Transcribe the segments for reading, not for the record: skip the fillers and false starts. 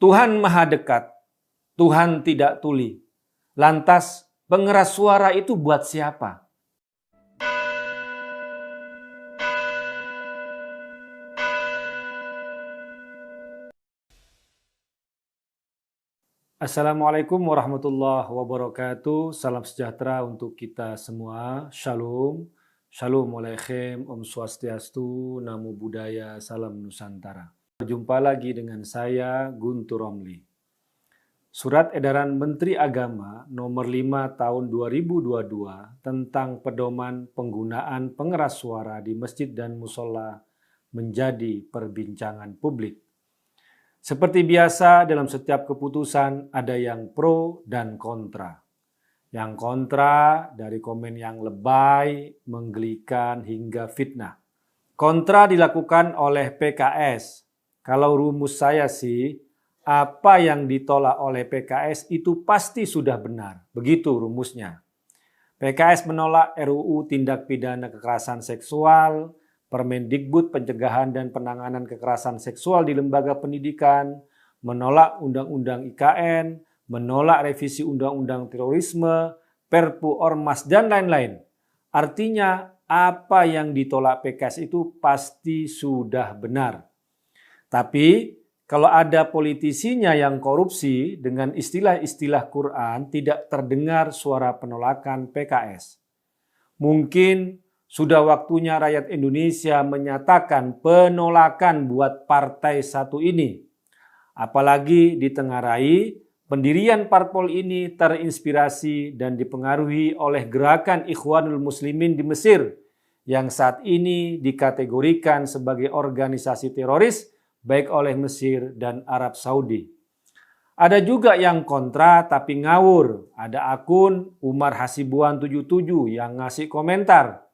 Tuhan Maha Dekat, Tuhan tidak tuli. Lantas pengeras suara itu buat siapa? Assalamualaikum warahmatullahi wabarakatuh. Salam sejahtera untuk kita semua. Shalom. Shalom Aleichem. Om Swastiastu. Namo Buddhaya. Salam Nusantara. Berjumpa lagi dengan saya Guntur Romli. Surat edaran Menteri Agama nomor 5 tahun 2022 tentang pedoman penggunaan pengeras suara di masjid dan musola menjadi perbincangan publik. Seperti biasa dalam setiap keputusan ada yang pro dan kontra. Yang kontra dari komen yang lebay, menggelikan hingga fitnah. Kontra dilakukan oleh PKS. Kalau rumus saya sih, apa yang ditolak oleh PKS itu pasti sudah benar. Begitu rumusnya. PKS menolak RUU Tindak Pidana Kekerasan Seksual, Permendikbud Pencegahan dan Penanganan Kekerasan Seksual di Lembaga Pendidikan, menolak Undang-Undang IKN, menolak revisi Undang-Undang Terorisme, Perpu Ormas, dan lain-lain. Artinya apa yang ditolak PKS itu pasti sudah benar. Tapi kalau ada politisinya yang korupsi dengan istilah-istilah Quran tidak terdengar suara penolakan PKS. Mungkin sudah waktunya rakyat Indonesia menyatakan penolakan buat partai satu ini. Apalagi ditengarai pendirian parpol ini terinspirasi dan dipengaruhi oleh gerakan Ikhwanul Muslimin di Mesir yang saat ini dikategorikan sebagai organisasi teroris baik oleh Mesir dan Arab Saudi. Ada juga yang kontra tapi ngawur. Ada akun Umar Hasibuan 77 yang ngasih komentar.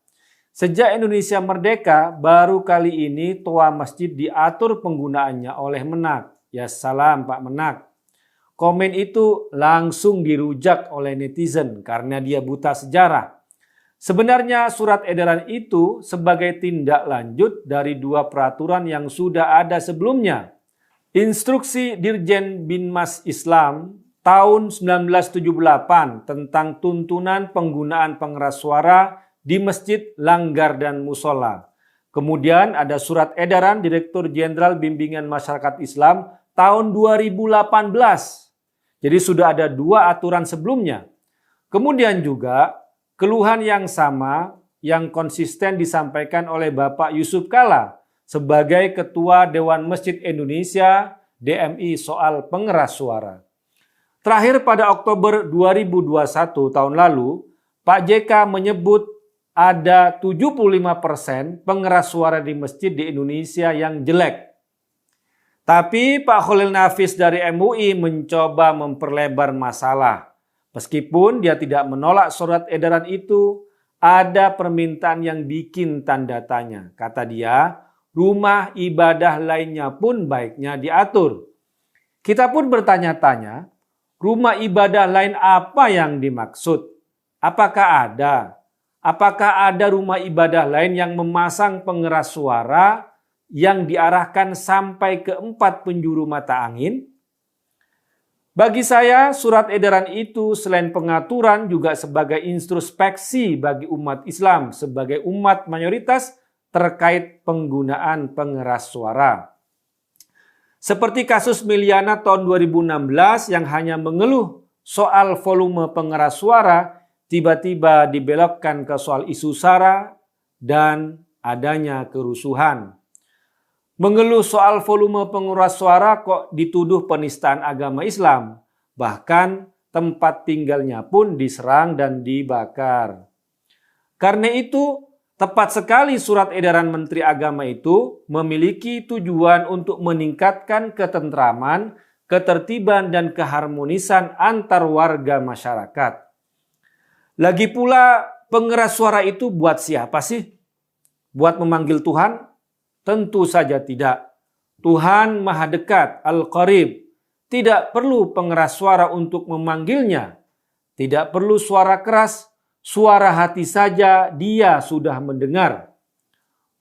Sejak Indonesia merdeka, baru kali ini toa masjid diatur penggunaannya oleh Menak. Ya salam Pak Menak. Komen itu langsung dirujak oleh netizen karena dia buta sejarah. Sebenarnya surat edaran itu sebagai tindak lanjut dari dua peraturan yang sudah ada sebelumnya. Instruksi Dirjen Binmas Islam tahun 1978 tentang tuntunan penggunaan pengeras suara di masjid, langgar, dan musola. Kemudian ada surat edaran Direktur Jenderal Bimbingan Masyarakat Islam tahun 2018. Jadi sudah ada dua aturan sebelumnya. Kemudian juga keluhan yang sama yang konsisten disampaikan oleh Bapak Yusuf Kalla sebagai Ketua Dewan Masjid Indonesia DMI soal pengeras suara. Terakhir pada Oktober 2021 tahun lalu, Pak JK menyebut ada 75% pengeras suara di masjid di Indonesia yang jelek. Tapi Pak Khalil Nafis dari MUI mencoba memperlebar masalah. Meskipun dia tidak menolak surat edaran itu, ada permintaan yang bikin tanda tanya. Kata dia, rumah ibadah lainnya pun baiknya diatur. Kita pun bertanya-tanya, rumah ibadah lain apa yang dimaksud? Apakah ada? Apakah ada rumah ibadah lain yang memasang pengeras suara yang diarahkan sampai ke 4 penjuru mata angin? Bagi saya, surat edaran itu selain pengaturan juga sebagai introspeksi bagi umat Islam sebagai umat mayoritas terkait penggunaan pengeras suara. Seperti kasus Meliana tahun 2016 yang hanya mengeluh soal volume pengeras suara, tiba-tiba dibelokkan ke soal isu SARA dan adanya kerusuhan. Mengeluh soal volume pengeras suara kok dituduh penistaan agama Islam. Bahkan tempat tinggalnya pun diserang dan dibakar. Karena itu, tepat sekali surat edaran Menteri Agama itu memiliki tujuan untuk meningkatkan ketentraman, ketertiban, dan keharmonisan antar warga masyarakat. Lagi pula pengeras suara itu buat siapa sih? Buat memanggil Tuhan? Tentu saja tidak. Tuhan Maha Dekat, Al-Qarib. Tidak perlu pengeras suara untuk memanggilnya. Tidak perlu suara keras, suara hati saja dia sudah mendengar.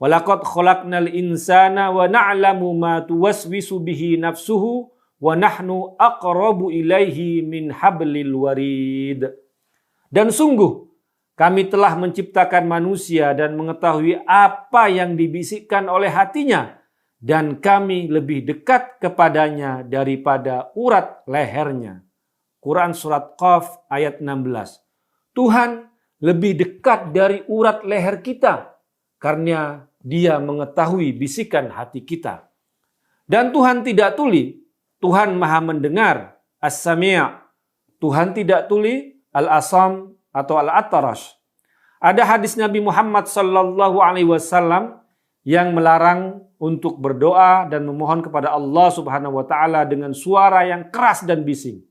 Walaqad khalaqnal insana wa na'lamu ma tuwaswisu bihi nafsuhu wa nahnu aqrabu ilaihi min hablil warid. Dan sungguh kami telah menciptakan manusia dan mengetahui apa yang dibisikkan oleh hatinya, dan kami lebih dekat kepadanya daripada urat lehernya. Quran surat Qaf ayat 16. Tuhan lebih dekat dari urat leher kita karena Dia mengetahui bisikan hati kita. Dan Tuhan tidak tuli, Tuhan Maha mendengar, As-Sami'. Tuhan tidak tuli, Al-Asam atau Al-Atarash. Ada hadis Nabi Muhammad sallallahu alaihi wasallam yang melarang untuk berdoa dan memohon kepada Allah Subhanahu wa taala dengan suara yang keras dan bising.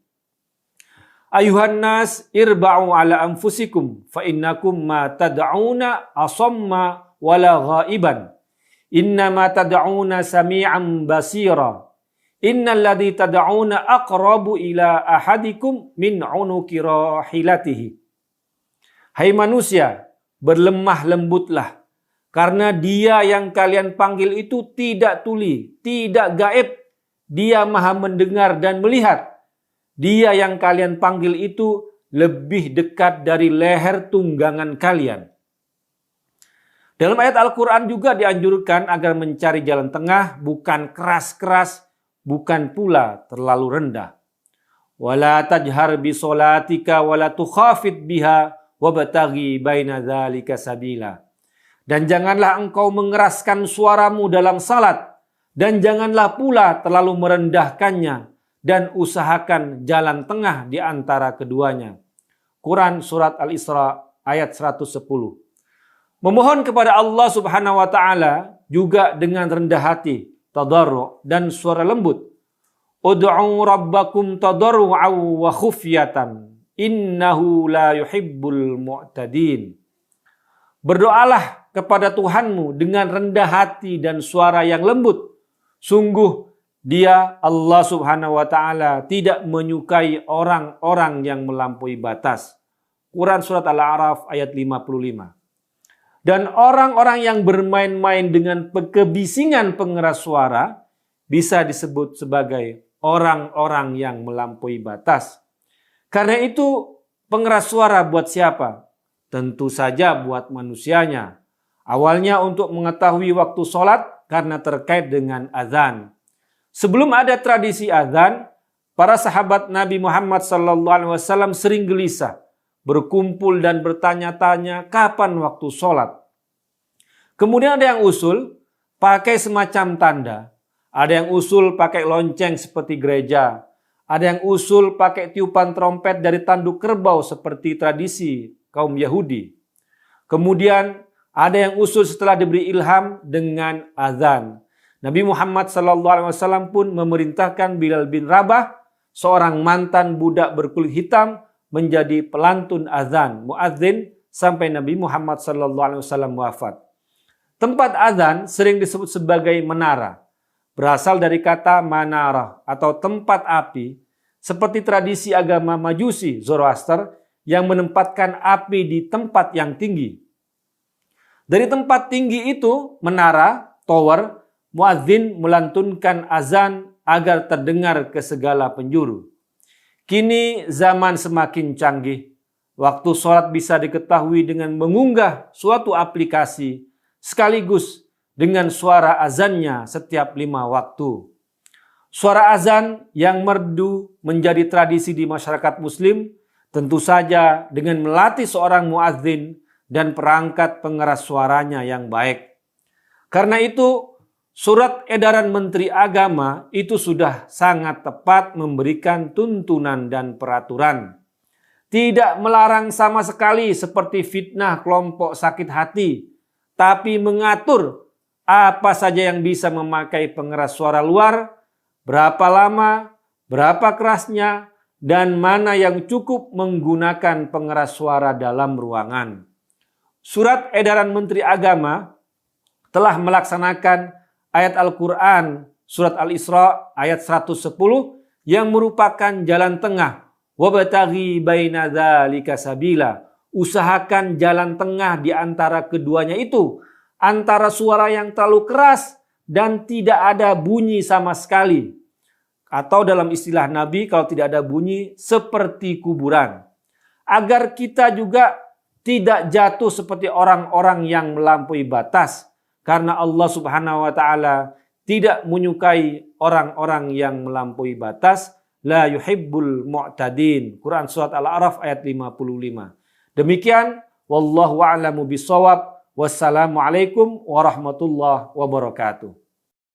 Ayuhan nas irba'u ala anfusikum fa innakum ma tad'una asamma wala ghaiban. Innama tad'una sami'an basira. Innal ladzi tad'una aqrabu ila ahadikum min unuqi rahilatihi. Hai manusia, berlemah lembutlah, karena Dia yang kalian panggil itu tidak tuli, tidak gaib. Dia Maha mendengar dan melihat. Dia yang kalian panggil itu lebih dekat dari leher tunggangan kalian. Dalam ayat Al-Quran juga dianjurkan agar mencari jalan tengah, bukan keras-keras, bukan pula terlalu rendah. Wala tajhar bi sholatika wala tukhafit biha wabtaghi baina dzalika sabila. Dan janganlah engkau mengeraskan suaramu dalam salat, dan janganlah pula terlalu merendahkannya, dan usahakan jalan tengah di antara keduanya. Quran surat Al-Isra ayat 110. Memohon kepada Allah Subhanahu wa taala juga dengan rendah hati, tadarru' dan suara lembut. Ud'u rabbakum tadarru'an wa khufyatan, innahu la yuhibbul mu'tadin. Berdoalah kepada Tuhanmu dengan rendah hati dan suara yang lembut. Sungguh Dia, Allah Subhanahu wa taala, tidak menyukai orang-orang yang melampaui batas. Quran surat Al-A'raf ayat 55. Dan orang-orang yang bermain-main dengan kebisingan pengeras suara bisa disebut sebagai orang-orang yang melampaui batas. Karena itu pengeras suara buat siapa? Tentu saja buat manusianya. Awalnya untuk mengetahui waktu sholat karena terkait dengan azan. Sebelum ada tradisi azan, para sahabat Nabi Muhammad SAW sering gelisah, berkumpul dan bertanya-tanya kapan waktu sholat. Kemudian ada yang usul pakai semacam tanda. Ada yang usul pakai lonceng seperti gereja. Ada yang usul pakai tiupan trompet dari tanduk kerbau seperti tradisi kaum Yahudi. Kemudian ada yang usul setelah diberi ilham dengan azan. Nabi Muhammad SAW pun memerintahkan Bilal bin Rabah, seorang mantan budak berkulit hitam, menjadi pelantun azan, muadzin, sampai Nabi Muhammad SAW wafat. Tempat azan sering disebut sebagai menara, berasal dari kata manarah atau tempat api, seperti tradisi agama Majusi Zoroaster yang menempatkan api di tempat yang tinggi. Dari tempat tinggi itu, menara, tower, muadzin melantunkan azan agar terdengar ke segala penjuru. Kini zaman semakin canggih. Waktu sholat bisa diketahui dengan mengunggah suatu aplikasi sekaligus dengan suara azannya setiap 5 waktu. Suara azan yang merdu menjadi tradisi di masyarakat muslim, tentu saja dengan melatih seorang muadzin dan perangkat pengeras suaranya yang baik. Karena itu, Surat edaran Menteri Agama itu sudah sangat tepat memberikan tuntunan dan peraturan. Tidak melarang sama sekali seperti fitnah kelompok sakit hati, tapi mengatur apa saja yang bisa memakai pengeras suara luar, berapa lama, berapa kerasnya, dan mana yang cukup menggunakan pengeras suara dalam ruangan. Surat edaran Menteri Agama telah melaksanakan ayat Al-Quran surat Al-Isra ayat 110 yang merupakan jalan tengah. Wabtaghi baina dzalika sabila. Usahakan jalan tengah di antara keduanya itu. Antara suara yang terlalu keras dan tidak ada bunyi sama sekali. atau dalam istilah Nabi kalau tidak ada bunyi seperti kuburan. Agar kita juga tidak jatuh seperti orang-orang yang melampaui batas. Karena Allah Subhanahu wa taala tidak menyukai orang-orang yang melampaui batas. La yuhibbul mu'tadin. Quran surat Al-A'raf ayat 55. Demikian, wallahu a'lamu bishawab. Wassalamualaikum warahmatullahi wabarakatuh.